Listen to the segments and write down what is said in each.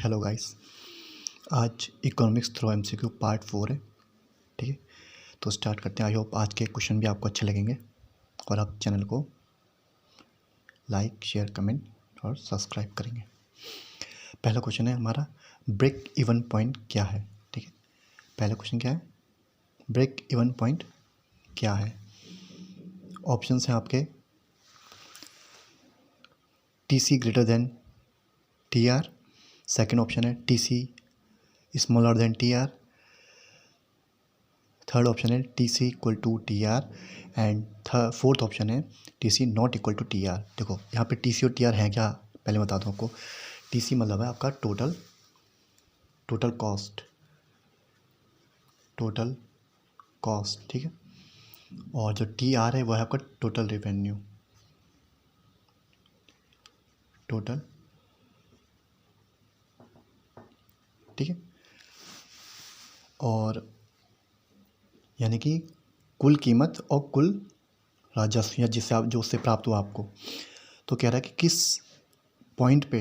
Hello guys. आज economics throw MCQ part 4 है। ठीक है, तो स्टार्ट करते हैं। आई होप आज के क्वेश्चन भी आपको अच्छे लगेंगे और आप चैनल को लाइक शेयर कमेंट और सब्सक्राइब करेंगे। पहला क्वेश्चन है हमारा, ब्रेक इवन पॉइंट क्या है। ठीक है, पहला क्वेश्चन क्या है, ब्रेक इवन पॉइंट क्या है। ऑप्शंस हैं आपके, TC greater than TR, second option है TC smaller than TR, third option है TC equal to TR and fourth option है TC not equal to TR. देखो यहाँ पे टीसी और टीआर है क्या, पहले बता दूँ आपको। टीसी मतलब है आपका टोटल कॉस्ट, ठीक है, और जो टीआर है वो है आपका टोटल रेवेन्यू, ठीक है, और यानी कि कुल कीमत और कुल राजस्व या जिससे आप जो उससे प्राप्त हुआ आपको। तो कह रहा है कि किस पॉइंट पे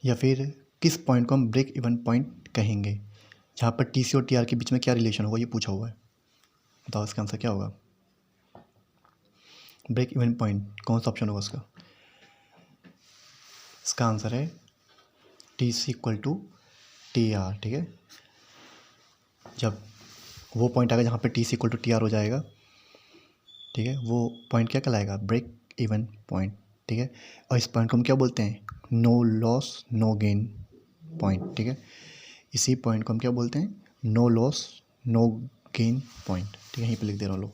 या फिर किस पॉइंट को हम ब्रेक इवन पॉइंट कहेंगे, जहाँ पर टीसी और टीआर के बीच में क्या रिलेशन होगा, ये पूछा हुआ है। बताओ इसका आंसर क्या होगा। ब्रेक इवन पॉइंट कौन सा ऑप्शन होगा उसका। इसका आंसर है टीसी इक्वल टू टीआर। ठीक है, जब वो पॉइंट आएगा जहाँ पे टीसी इक्वल टू टीआर हो जाएगा, ठीक है, वो पॉइंट क्या कहलाएगा, ब्रेक इवन पॉइंट। ठीक है, और इस पॉइंट को हम क्या बोलते हैं, no loss no gain point. ठीक है, इसी पॉइंट को हम क्या बोलते हैं, no loss no gain point. ठीक है, यहीं पे लिख दे रहा हूँ लो।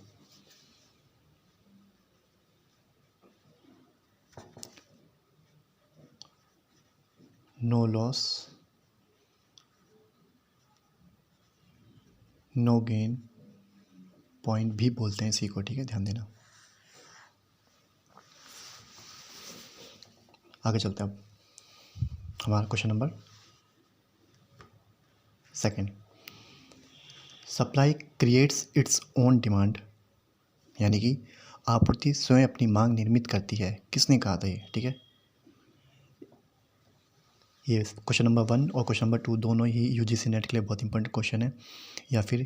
No loss no gain point भी बोलते हैं इसी को। ठीक है, ध्यान देना। आगे चलते हैं अब हमारा question number second. Supply creates its own demand, यानी कि आपूर्ति स्वयं अपनी मांग निर्मित करती है। किसने कहा था ये। ठीक है, ये क्वेश्चन नंबर 1 और क्वेश्चन नंबर 2 दोनों ही यूजीसी नेट के लिए बहुत इंपॉर्टेंट क्वेश्चन है, या फिर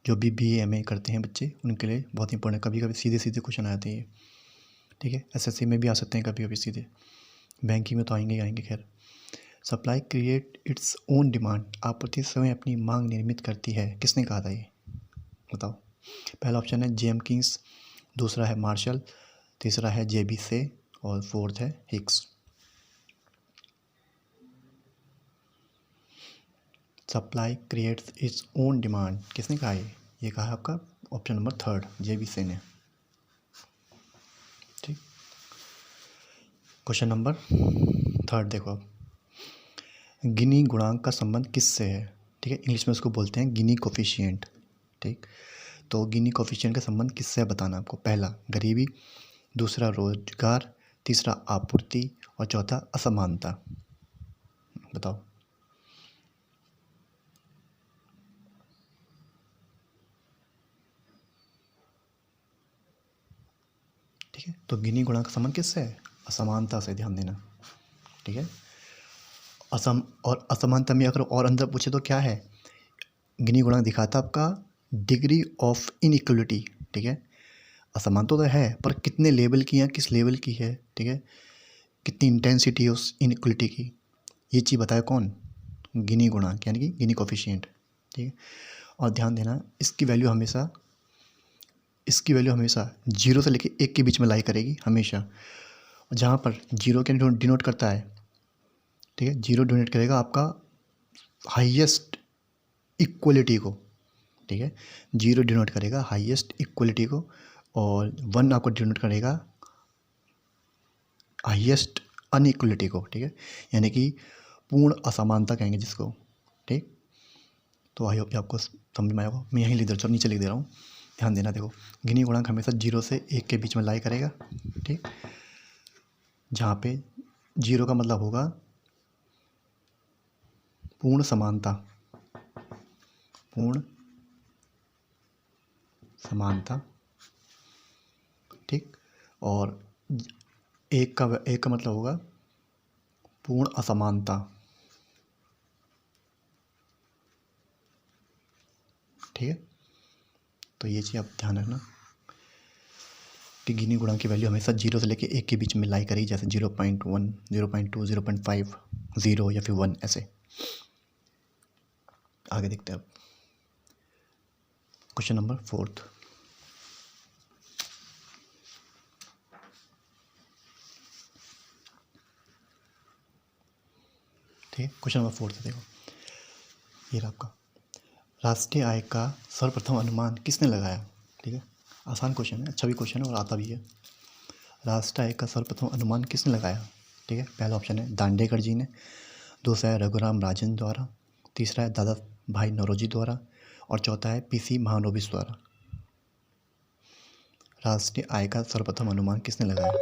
जो भी बीए एमए करते हैं बच्चे उनके लिए बहुत इंपॉर्टेंट। कभी कभी सीधे क्वेश्चन आते हैं। ठीक है, एसएससी में भी आ सकते हैं कभी कभी सीधे, बैंकिंग में तो आएंगे ही आएंगे। खैर, supply create its own demand, आपूर्ति स्वयं अपनी मांग निर्मित करती है, किसने कहा था ये, बताओ। पहला ऑप्शन है जेम किंग्स, दूसरा है मार्शल, तीसरा है जेबी से और फोर्थ है Hicks. Supply creates its own demand किसने कहा है, ये कहा है आपका ऑप्शन नंबर थर्ड, जेबी से ने। ठीक, क्वेश्चन नंबर थर्ड देखो अब, गिनी गुणांक का संबंध किससे है। ठीक है, इंग्लिश में उसको बोलते हैं गिनी कोफिशिएंट। ठीक, तो गिनी कोफिशिएंट का संबंध किससे है बताना आपको। पहला गरीबी, दूसरा रोजगार, तीसरा आपूर्ति और चौथा असमानता। बताओ। ठीक है, तो गिनी गुणांक का संबंध किससे है, असमानता से, ध्यान देना। ठीक है, असमानता में अगर और अंदर पूछे तो क्या है, गिनी गुणांक दिखाता आपका डिग्री ऑफ इनइक्वलिटी। ठीक है, असमानता तो है पर कितने लेवल की है, किस लेवल की है। ठीक है, कितनी इंटेंसिटी है उस इनइक्वलिटी की, ये चीज़ बताया कौन, गिनी गुणांक यानी कि गिनी कोफिशिएंट। ठीक है, और ध्यान देना इसकी वैल्यू हमेशा 0 से लेकर 1 के बीच में लाई करेगी हमेशा। जहाँ पर 0 के डिनोट करता है, ठीक है, 0 डिनोट करेगा आपका हाईएस्ट इक्वलिटी को। ठीक है, 0 डिनोट करेगा हाईएस्ट इक्वलिटी को और 1 आपको डिनोट करेगा हाईएस्ट अनइक्वलिटी को। ठीक है, यानी कि पूर्ण असमानता कहेंगे जिसको। ठीक, तो आई होप आपको समझ में आएगा। मैं यहीं लिख दे रहा हूँ, नीचे लिख दे रहा हूँ, ध्यान देना। देखो, गिनी गुणांक हमेशा 0 से 1 के बीच में लाई करेगा। ठीक, जहाँ पे 0 का मतलब होगा पूर्ण समानता, ठीक, और एक का मतलब होगा पूर्ण असमानता, ठीक है। तो ये चीज़ आप ध्यान रखना कि गिनी गुणा की वैल्यू हमेशा 0 से लेके 1 के बीच में लाई करेगी, जैसे 0.1, 0.2, 0.5, 0 या फिर 1 ऐसे। आगे देखते हैं अब क्वेश्चन नंबर 4। ठीक है, क्वेश्चन नंबर 4 से देखो, ये रहा आपका, राष्ट्रीय आय का सर्वप्रथम अनुमान किसने लगाया। ठीक है, आसान क्वेश्चन है, अच्छा भी क्वेश्चन है और आता भी है। राष्ट्रीय आय का सर्वप्रथम अनुमान किसने लगाया। ठीक है, पहला ऑप्शन है दांडेकर जी ने, दूसरा है रघुराम राजन द्वारा, तीसरा है दादा भाई नौरोजी द्वारा और चौथा है पीसी महानोबिस द्वारा। राष्ट्रीय आय का सर्वप्रथम अनुमान किसने लगाया।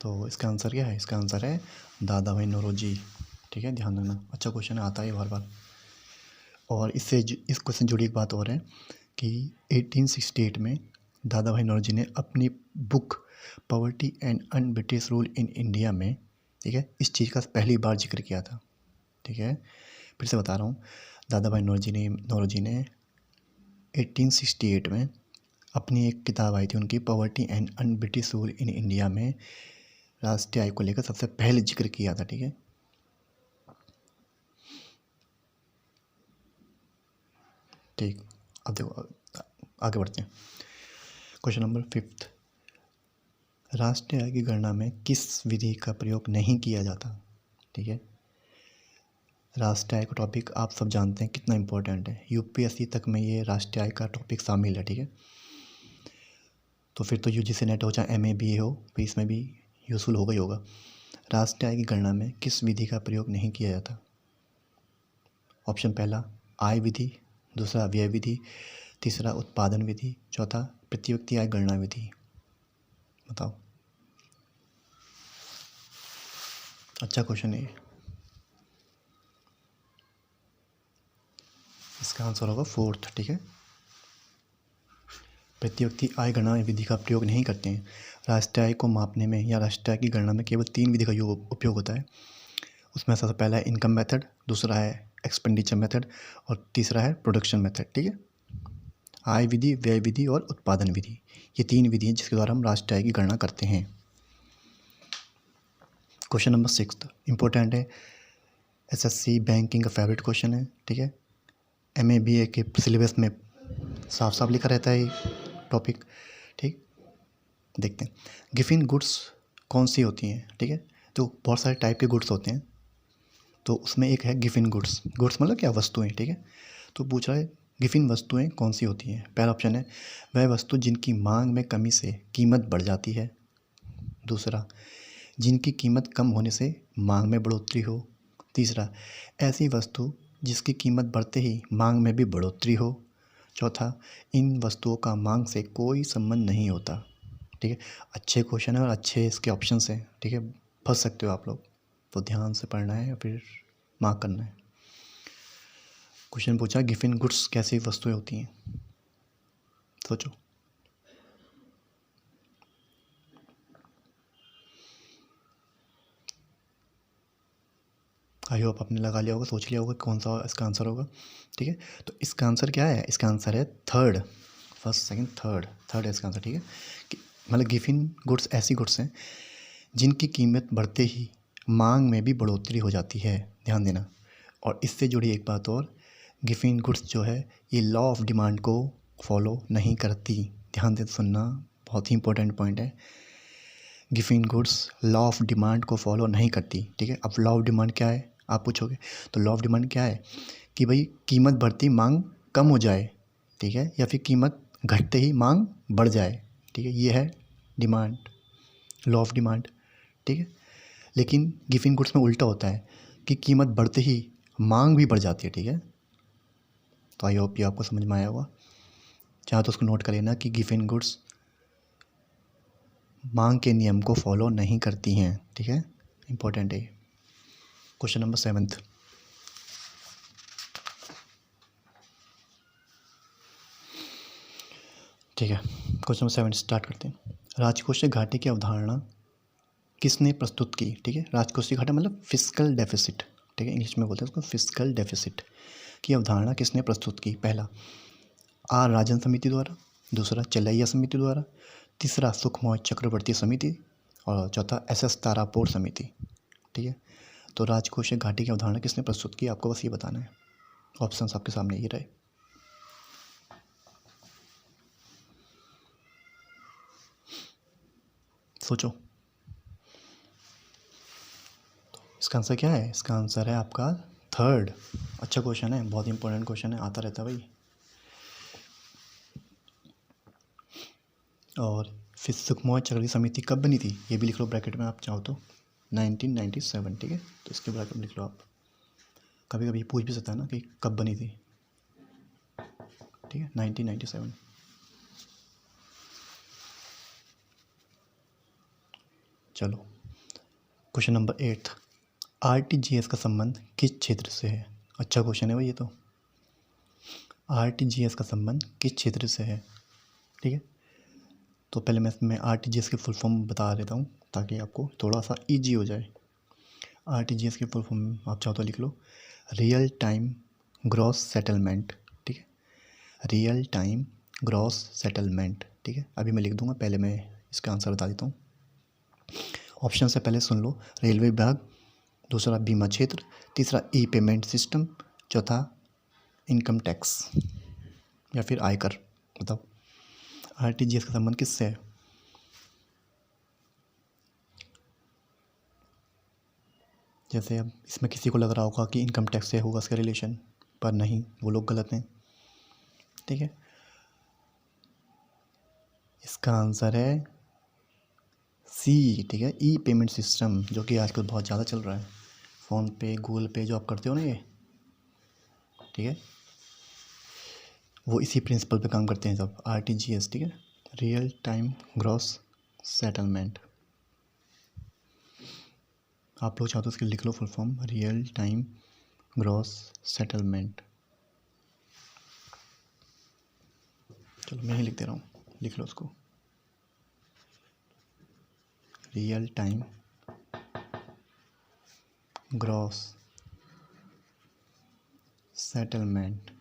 तो इसका आंसर क्या है, इसका आंसर है दादा भाई नौरोजी। ठीक है, ध्यान रखना, अच्छा क्वेश्चन आता है बार बार। और इससे इस क्वेश्चन जुड़ी एक बात और है कि 1868 में दादा भाई नौरोजी ने अपनी book poverty and un British rule in India में, ठीक है, इस चीज़ का पहली बार जिक्र किया था। ठीक है, फिर से बता रहा हूँ, दादा भाई नौरोजी ने 1868 में अपनी एक किताब आई थी उनकी, poverty and un British rule in India में राष्ट्रीय आय को लेकर सबसे पहले जिक्र किया था। ठीक है, ठीक, अब देखो आगे बढ़ते हैं। क्वेश्चन नंबर 5, राष्ट्रीय आय की गणना में किस विधि का प्रयोग नहीं किया जाता। ठीक है, राष्ट्रीय आय का टॉपिक आप सब जानते हैं कितना इम्पोर्टेंट है, यूपीएससी तक में ये राष्ट्रीय आय का टॉपिक शामिल है। ठीक है, तो फिर तो यूजीसी नेट हो चाहे एमए बीए हो, फिर इसमें भी यूजफुल होगा ही होगा। राष्ट्रीय आय की गणना में किस विधि का प्रयोग नहीं किया जाता। ऑप्शन पहला आय विधि, दूसरा व्यय विधि, तीसरा उत्पादन विधि, चौथा प्रति व्यक्ति आय गणना विधि। बताओ, अच्छा क्वेश्चन है ये। इसका आंसर होगा 4th। ठीक है, प्रति व्यक्ति आय गणना विधि का प्रयोग नहीं करते हैं। राष्ट्रीय आय को मापने में या राष्ट्रीय आय की गणना में केवल 3 विधि का उपयोग होता है। उसमें सबसे पहला है इनकम मेथड, दूसरा है एक्सपेंडिचर मेथड और तीसरा है प्रोडक्शन मेथड। ठीक है, आय विधि, व्यय विधि और उत्पादन विधि, ये 3 विधि हैं जिसके द्वारा हम राष्ट्रीय आय की गणना करते हैं। क्वेश्चन नंबर 6 इंपॉर्टेंट है, एसएससी बैंकिंग का फेवरेट क्वेश्चन है। ठीक है, एमए बीए के सिलेबस में साफ साफ लिखा रहता है ये टॉपिक। ठीक, देखते हैं, गिफिन गुड्स कौन सी होती हैं। ठीक है, तो बहुत सारे टाइप के गुड्स होते हैं, तो उसमें एक है गिफिन गुड्स। गुड्स मतलब क्या, वस्तुएं। ठीक है, तो पूछ रहा है गिफिन वस्तुएं कौन सी होती हैं। पहला ऑप्शन है वह वस्तु जिनकी मांग में कमी से कीमत बढ़ जाती है, दूसरा जिनकी कीमत कम होने से मांग में बढ़ोतरी हो, तीसरा ऐसी वस्तु जिसकी कीमत बढ़ते ही मांग में भी बढ़ोतरी हो, चौथा इन वस्तुओं का मांग से कोई संबंध नहीं होता। ठीक है, अच्छे क्वेश्चन है और अच्छे इसके ऑप्शंस हैं। ठीक है, फंस सकते हो आप लोग, तो ध्यान से पढ़ना है या फिर मार्क करना है। क्वेश्चन पूछा गिफिन गुड्स कैसी वस्तुएं होती हैं, सोचो। आई होप आपने लगा लिया होगा, सोच लिया होगा कौन सा इसका आंसर होगा। ठीक है, तो इसका आंसर क्या है, इसका आंसर है third, first second third, third है इसका आंसर। ठीक है, कि मतलब गिफिन गुड्स ऐसी गुड्स हैं जिनकी कीमत बढ़ते ही मांग में भी बढ़ोतरी हो जाती है, ध्यान देना। और इससे जुड़ी एक बात और, गिफिन गुड्स जो है ये लॉ ऑफ डिमांड को फॉलो नहीं करती, ध्यान दे सुनना, बहुत ही इंपॉर्टेंट पॉइंट है। Giffen goods law of demand को फॉलो नहीं करती। ठीक है, अब लॉ ऑफ डिमांड क्या है आप पूछोगे, तो लॉ ऑफ डिमांड क्या है कि भाई कीमत बढ़ती मांग कम हो जाए, ठीक है, या फिर कीमत घटते ही मांग बढ़ जाए। ठीक है, ये है डिमांड, लॉ ऑफ डिमांड। ठीक है, लेकिन गिफिन गुड्स में उल्टा होता है कि कीमत बढ़ते ही मांग भी बढ़ जाती है। ठीक है, तो आई होप ये आपको समझ में आया होगा, चाहे तो उसको नोट कर लेना कि गिफिन गुड्स मांग के नियम को फॉलो नहीं करती हैं। ठीक है, इंपॉर्टेंट है। क्वेश्चन नंबर 7, ठीक है, क्वेश्चन नंबर 7 स्टार्ट करते हैं। राजकोषीय घाटे की अवधारणा किसने प्रस्तुत की? ठीक है, राजकोषीय घाटा मतलब फिस्कल डेफिसिट, ठीक है, इंग्लिश में बोलते हैं उसको फिस्कल डेफिसिट की अवधारणा किसने प्रस्तुत की? पहला आर राजन समिति द्वारा, दूसरा चलैया समिति द्वारा, तीसरा सुखमोय चक्रवर्ती समिति और चौथा एस एस तारापोर समिति। ठीक है, तो राजकोषीय घाटे की अवधारणा किसने प्रस्तुत की? आपको बस ये बताना है। ऑप्शंस आपके सामने ये रहे। सोचो, इसका आंसर क्या है? इसका आंसर है आपका थर्ड। अच्छा क्वेश्चन है, बहुत इंपॉर्टेंट क्वेश्चन है, आता रहता है भाई। और फिर सुखमोय चक्रवर्ती समिति कब बनी थी? ये भी लिख लो ब्रैकेट में आप चाहो तो, 1997। ठीक है, तो इसके ब्रैकेट में लिख लो आप। कभी कभी पूछ भी सकता है ना कि कब बनी थी। ठीक है, 1997। चलो क्वेश्चन नंबर 8, आरटीजीएस का संबंध किस क्षेत्र से है? अच्छा क्वेश्चन है भाई ये तो। आरटीजीएस का संबंध किस क्षेत्र से है? ठीक है, तो पहले मैं आरटीजीएस की फुल फॉर्म बता देता हूँ ताकि आपको थोड़ा सा इजी हो जाए। आरटीजीएस की फुल फॉर्म आप चाहो तो लिख लो, रियल टाइम ग्रॉस सेटलमेंट। ठीक है, रियल टाइम ग्रॉस सेटलमेंट। ठीक है, अभी मैं लिख दूंगा, पहले मैं इसका आंसर बता देता हूँ। ऑप्शन से पहले सुन लो, रेलवे विभाग, दूसरा बीमा क्षेत्र, तीसरा ई पेमेंट सिस्टम, चौथा इनकम टैक्स या फिर आयकर। बताओ आरटीजीएस का संबंध किससे है? जैसे अब इसमें किसी को लग रहा होगा कि इनकम टैक्स से होगा इसका रिलेशन, पर नहीं, वो लोग गलत हैं। ठीक है, इसका आंसर है सी। ठीक है, ई पेमेंट सिस्टम, जो कि आजकल बहुत ज़्यादा चल रहा है, फ़ोन पे गूगल पे जो आप करते हो ना ये। ठीक है, वो इसी प्रिंसिपल पे काम करते हैं सब, आरटीजीएस। ठीक है, रियल टाइम ग्रॉस सेटलमेंट। आप लोग चाहो तो उसकी लिख लो full form, real time gross settlement. चलो मैं ही लिख दे रहा हूँ, लिख लो उसको, रियल टाइम ग्रॉस सेटलमेंट।